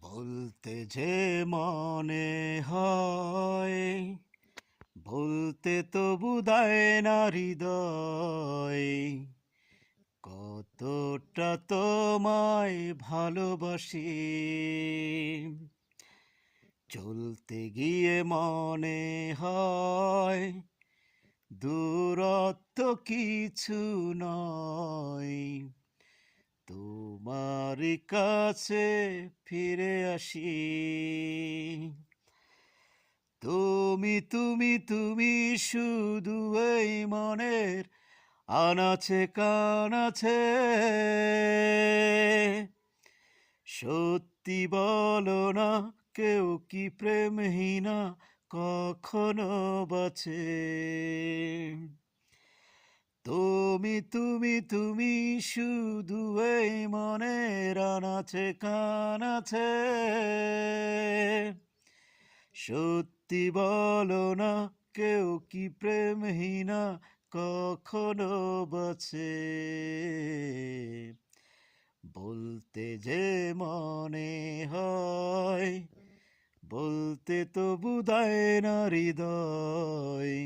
বলতে যে মনে হয়, বলতে তো বুদায় না হৃদয়, কতটা তোমায় ভালোবাসি। চলতে গিয়ে মনে হয় দূরত্ব কিছু নয়, তোমার কাছে ফিরে আসি। তুমি শুধু এই মনের আনাচে কানাচে, সত্যি বলো না, কেউ কি প্রেমহীনা কখনো বাঁচে? তুমি শুধু এই মনের আনাচে কানাচে, সত্যি বলো না, কেউ কি প্রেমহীনা কখনো বাঁচে? বলতে যে মনে হয়, বলতে তো বুদায় না হৃদয়,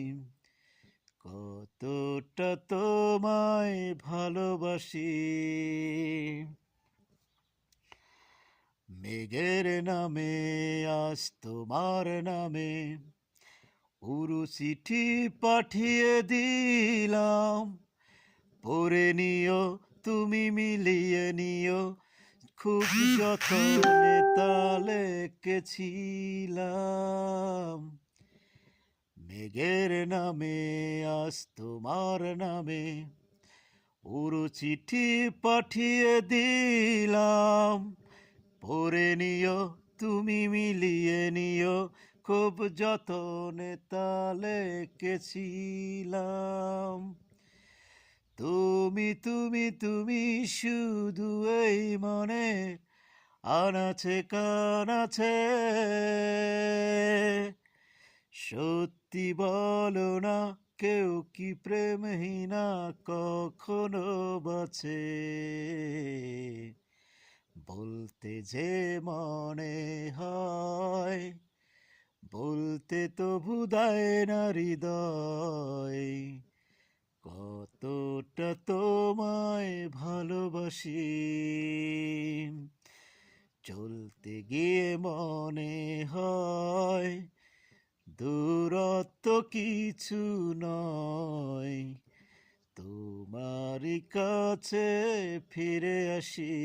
কতটা তোমায় ভালোবাসি। মেঘের নামে আজ তোমার নামে উরু চিঠি পাঠিয়ে দিলাম, পড়ে নিও তুমি মিলিয়ে নিও, খুব যতনে তা লিখেছিলাম। মেঘের নামে আজ তোমার নামে উরু চিঠি পাঠিয়ে দিলাম, পড়ে নিও তুমি মিলিয়ে নিও, খুব যতনে তা লিখেছিলাম। তুমি শুধু এই মনে আনাচে কানাচে, সত্যি বলো না, কেউ কি প্রেমহীনা কখনো বাঁচে? বলতে যে মনে হয়, বলতে তো বুদায় না হৃদয়, কতটা তোমায় ভালোবাসি। চলতে গিয়ে মনে হয় দূরত্ব কিছু নয়, তোমারই কাছে ফিরে আসি।